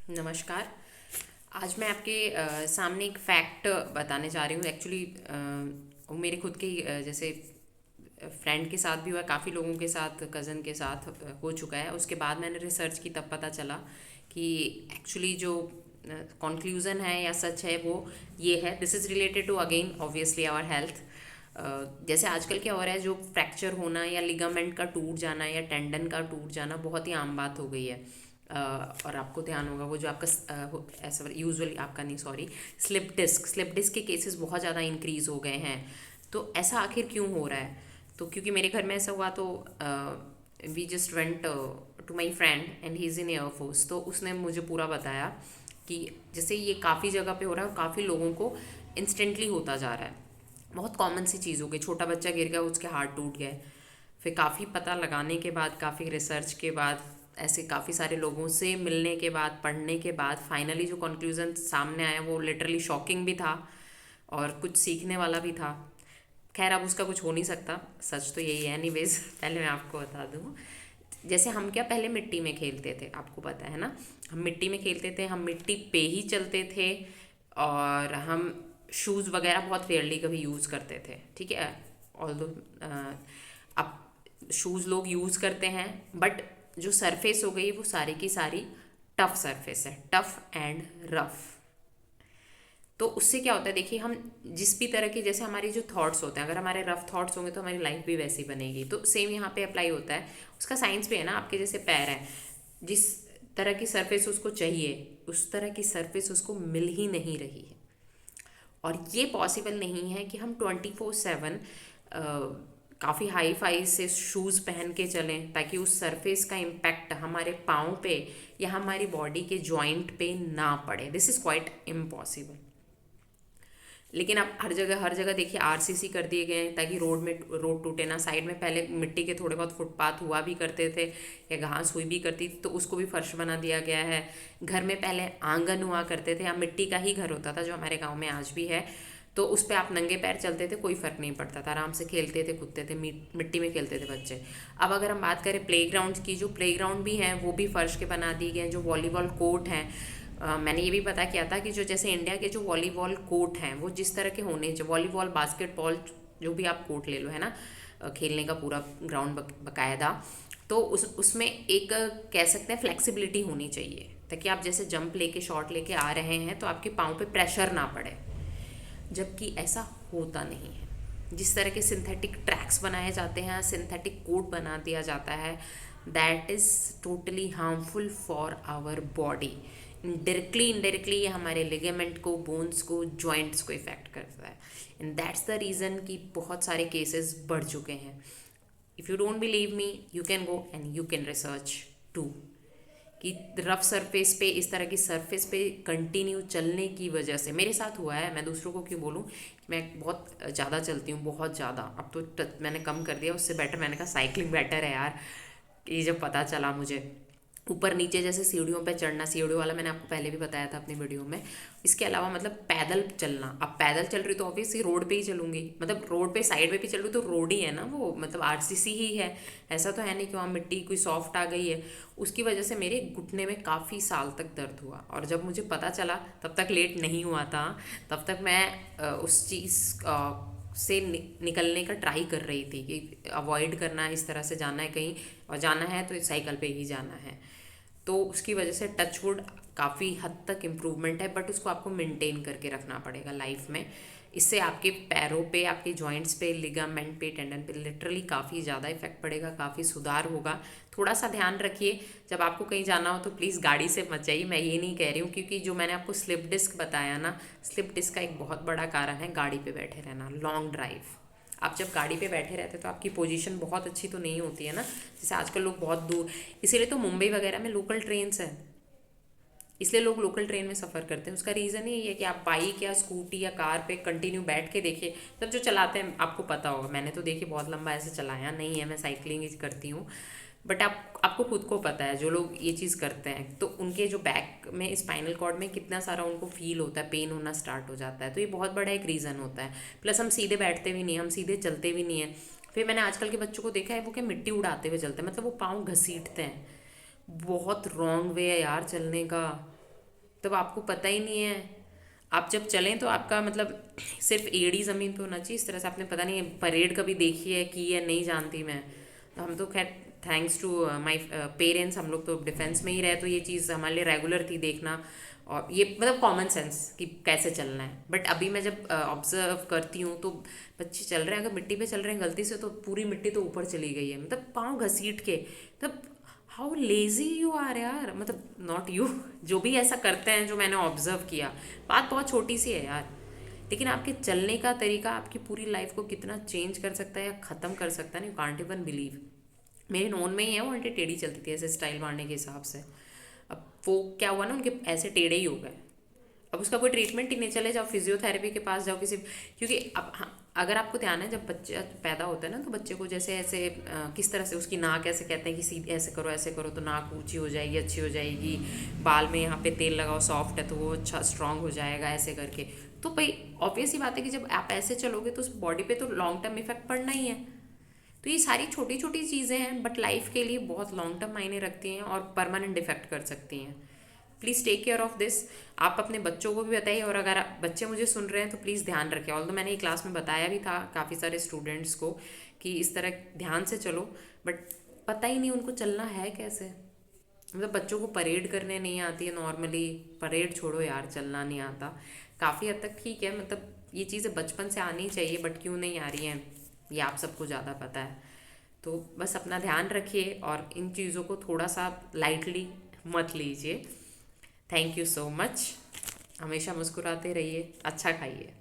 नमस्कार। आज मैं आपके सामने एक फैक्ट बताने जा रही हूँ। एक्चुअली वो मेरे खुद के ही जैसे फ्रेंड के साथ भी हुआ, काफ़ी लोगों के साथ, कज़न के साथ हो चुका है। उसके बाद मैंने रिसर्च की, तब पता चला कि एक्चुअली जो कंक्लूज़न है या सच है वो ये है। This is related to again obviously our health. जैसे आजकल क्या हो रहा है, जो फ्रैक्चर होना या लिगामेंट का टूट जाना या टेंडन का टूट जाना बहुत ही आम बात हो गई है। और आपको ध्यान होगा वो जो आपका ऐसा यूजुअली आपका नहीं, सॉरी, स्लिप डिस्क के केसेस बहुत ज़्यादा इंक्रीज हो गए हैं। तो ऐसा आखिर क्यों हो रहा है? तो क्योंकि मेरे घर में ऐसा हुआ, तो we just went to my friend and he is in air force. तो उसने मुझे पूरा बताया कि जैसे ये काफ़ी जगह पे हो रहा है और काफ़ी लोगों को इंस्टेंटली होता जा रहा है। बहुत कॉमन सी चीज़ हो गई, छोटा बच्चा गिर गया, उसके हाथ टूट गए। फिर काफ़ी पता लगाने के बाद, काफ़ी रिसर्च के बाद, ऐसे काफ़ी सारे लोगों से मिलने के बाद, पढ़ने के बाद फाइनली जो कंक्लूज़न सामने आया वो लिटरली शॉकिंग भी था और कुछ सीखने वाला भी था। खैर, अब उसका कुछ हो नहीं सकता, सच तो यही है। एनीवेज पहले मैं आपको बता दूँ, जैसे हम क्या पहले मिट्टी में खेलते थे, आपको पता है ना। हम मिट्टी में खेलते थे, हम मिट्टी पे ही चलते थे, और हम शूज़ वगैरह बहुत रेयरली कभी यूज़ करते थे, ठीक है। ऑल्दो अब शूज़ लोग यूज़ करते हैं, बट जो सरफेस हो गई वो सारी की सारी टफ सरफेस है, टफ एंड रफ। तो उससे क्या होता है, देखिए, हम जिस भी तरह के, जैसे हमारे जो थॉट्स होते हैं, अगर हमारे रफ थॉट्स होंगे तो हमारी लाइफ भी वैसी बनेगी। तो सेम यहाँ पे अप्लाई होता है। उसका साइंस भी है ना। आपके जैसे पैर हैं, जिस तरह की सरफेस उसको चाहिए उस तरह की सरफेस उसको मिल ही नहीं रही है। और ये पॉसिबल नहीं है कि हम 24/7 काफ़ी हाई फाई से शूज़ पहन के चलें ताकि उस सरफेस का इम्पैक्ट हमारे पाँव पे या हमारी बॉडी के जॉइंट पे ना पड़े। This is quite impossible. लेकिन अब हर जगह देखिए आरसीसी कर दिए गए हैं ताकि रोड टूटे ना। साइड में पहले मिट्टी के थोड़े बहुत फुटपाथ हुआ भी करते थे या घास हुई भी करती थी, तो उसको भी फर्श बना दिया गया है। घर में पहले आंगन हुआ करते थे या मिट्टी का ही घर होता था, जो हमारे गांव में आज भी है। तो उस पर आप नंगे पैर चलते थे, कोई फ़र्क नहीं पड़ता था, आराम से खेलते थे, कूदते थे, मिट्टी में खेलते थे बच्चे। अब अगर हम बात करें प्लेग्राउंड की, जो प्लेग्राउंड भी हैं वो भी फर्श के बना दिए गए हैं। जो वॉलीबॉल कोर्ट हैं, मैंने ये भी पता किया था कि जो जैसे इंडिया के जो वॉलीबॉल कोर्ट हैं वो जिस तरह के होने चाहिए, वॉलीबॉल, बास्केटबॉल, जो भी आप कोर्ट ले लो, है ना, खेलने का पूरा ग्राउंड बकायदा, तो उसमें एक कह सकते हैं फ्लेक्सिबिलिटी होनी चाहिए ताकि आप जैसे जंप लेके, शॉट लेके आ रहे हैं तो आपके पाँव पे प्रेशर ना पड़े। जबकि ऐसा होता नहीं है। जिस तरह के सिंथेटिक ट्रैक्स बनाए जाते हैं, सिंथेटिक कोट बना दिया जाता है, that is totally harmful for our body. Indirectly ये हमारे लिगामेंट को, बोन्स को, जॉइंट्स को इफ़ेक्ट करता है। एंड दैट्स द रीज़न कि बहुत सारे केसेस बढ़ चुके हैं। If you don't believe me, you can go and you can research too, कि रफ सरफेस पे, इस तरह की सरफेस पे कंटिन्यू चलने की वजह से मेरे साथ हुआ है। मैं दूसरों को क्यों बोलूँ। मैं बहुत ज़्यादा चलती हूँ, बहुत ज़्यादा। अब तो मैंने कम कर दिया, उससे बेटर मैंने कहा साइकिलिंग बेटर है यार। ये जब पता चला मुझे, ऊपर नीचे जैसे सीढ़ियों पे चढ़ना, सीढ़ियों वाला मैंने आपको पहले भी बताया था अपनी वीडियो में। इसके अलावा मतलब पैदल चलना, अब पैदल चल रही तो ऑब्वियसली रोड पे ही चलूँगी, मतलब रोड पे साइड में भी चल रही तो रोड ही है ना वो, मतलब आरसीसी ही है। ऐसा तो है नहीं कि वहाँ मिट्टी कोई सॉफ्ट आ गई है। उसकी वजह से मेरे घुटने में काफ़ी साल तक दर्द हुआ, और जब मुझे पता चला तब तक लेट नहीं हुआ था। तब तक मैं उस चीज़ से निकलने का ट्राई कर रही थी कि अवॉइड करना, इस तरह से जाना है कहीं, और जाना है तो साइकिल पे ही जाना है। तो उसकी वजह से टचवुड काफ़ी हद तक इम्प्रूवमेंट है, बट उसको आपको मेंटेन करके रखना पड़ेगा लाइफ में। इससे आपके पैरों पे, आपके जॉइंट्स पे, लिगामेंट पे, टेंडन पे लिटरली काफ़ी ज़्यादा इफेक्ट पड़ेगा, काफ़ी सुधार होगा। थोड़ा सा ध्यान रखिए, जब आपको कहीं जाना हो तो प्लीज़ गाड़ी से मत जाइए। मैं ये नहीं कह रही हूँ, क्योंकि जो मैंने आपको स्लिप डिस्क बताया ना, स्लिप डिस्क का एक बहुत बड़ा कारण है गाड़ी पे बैठे रहना, लॉन्ग ड्राइव। आप जब गाड़ी पे बैठे रहते तो आपकी पोजीशन बहुत अच्छी तो नहीं होती है ना। जैसे आजकल लोग बहुत दूर, इसीलिए तो मुंबई वगैरह में लोकल ट्रेन्स हैं, इसलिए लोग लोकल ट्रेन में सफ़र करते हैं। उसका रीज़न ही ये है कि आप बाइक या स्कूटी या कार पे कंटिन्यू बैठ के देखिए, तब जो चलाते हैं आपको पता होगा। मैंने तो देखिए बहुत लंबा ऐसे चलाया नहीं है, मैं साइकिलिंग ही करती हूँ। बट आपको खुद को पता है, जो लोग ये चीज़ करते हैं तो उनके जो बैक में, स्पाइनल कॉर्ड में कितना सारा उनको फील होता है, पेन होना स्टार्ट हो जाता है। तो ये बहुत बड़ा एक रीज़न होता है। प्लस हम सीधे बैठते भी नहीं, हम सीधे चलते भी नहीं हैं। फिर मैंने आजकल के बच्चों को देखा है, वो क्या मिट्टी उड़ाते हुए चलते हैं, मतलब वो पाँव घसीटते हैं। बहुत रॉन्ग वे है यार चलने का। तब आपको पता ही नहीं है। आप जब चलें तो आपका मतलब सिर्फ एड़ी ज़मीन पे होना चाहिए। इस तरह से आपने पता नहीं परेड कभी देखी है की है, नहीं जानती मैं। तो हम तो खैर थैंक्स टू माय पेरेंट्स, हम लोग तो डिफेंस में ही रहे, तो ये चीज़ हमारे लिए रेगुलर थी देखना। और ये मतलब कॉमन सेंस कि कैसे चलना है। बट अभी मैं जब ऑब्जर्व करती हूँ तो बच्चे चल रहे हैं, अगर मिट्टी पे चल रहे हैं गलती से तो पूरी मिट्टी तो ऊपर चली गई है, मतलब पाँव घसीट के। तब हाउ लेजी यू आर यार, मतलब नॉट यू, जो भी ऐसा करते हैं, जो मैंने ऑब्जर्व किया। बात बहुत छोटी सी है यार, लेकिन आपके चलने का तरीका आपकी पूरी लाइफ को कितना चेंज कर सकता है या ख़त्म कर सकता है ना, यू कांट इवन बिलीव। मेरे नोन में ही है, वो आंटी टेढ़ी चलती थी ऐसे स्टाइल मारने के हिसाब से। अब वो क्या हुआ ना, उनके ऐसे टेढ़े ही हो गए। अब उसका कोई ट्रीटमेंट ही नहीं, चले जाओ फिजियोथेरेपी के पास जाओ किसी। क्योंकि अब हाँ, अगर आपको ध्यान है जब बच्चा पैदा होता है ना, तो बच्चे को जैसे ऐसे किस तरह से उसकी नाक ऐसे कहते हैं कि सीधे ऐसे करो तो नाक ऊंची हो जाएगी, अच्छी हो जाएगी। बाल में यहाँ पे तेल लगाओ, सॉफ्ट है तो वो अच्छा स्ट्रांग हो जाएगा, ऐसे करके। तो भाई ऑब्वियस ही बात है कि जब आप ऐसे चलोगे तो उस बॉडी पे तो लॉन्ग टर्म इफेक्ट पड़ना ही है। तो ये सारी छोटी छोटी चीज़ें हैं, बट लाइफ के लिए बहुत लॉन्ग टर्म मायने रखती हैं और परमानेंट इफेक्ट कर सकती हैं। Please take care of this. आप अपने बच्चों को भी बताइए, और अगर बच्चे मुझे सुन रहे हैं तो प्लीज़ ध्यान रखें। ऑल तो मैंने ये क्लास में बताया भी था काफ़ी सारे स्टूडेंट्स को कि इस तरह ध्यान से चलो, बट पता ही नहीं उनको चलना है कैसे। मतलब बच्चों को परेड करने नहीं आती है नॉर्मली, परेड छोड़ो यार, चलना नहीं आता। काफ़ी हद तक ठीक है, मतलब ये चीज़ें बचपन से आनी चाहिए, बट क्यों नहीं आ रही हैं ये आप सबको ज़्यादा पता है। तो बस अपना ध्यान रखिए और इन चीज़ों को थोड़ा सा लाइटली मत लीजिए। Thank you so much. हमेशा मुस्कुराते रहिए, अच्छा खाइए।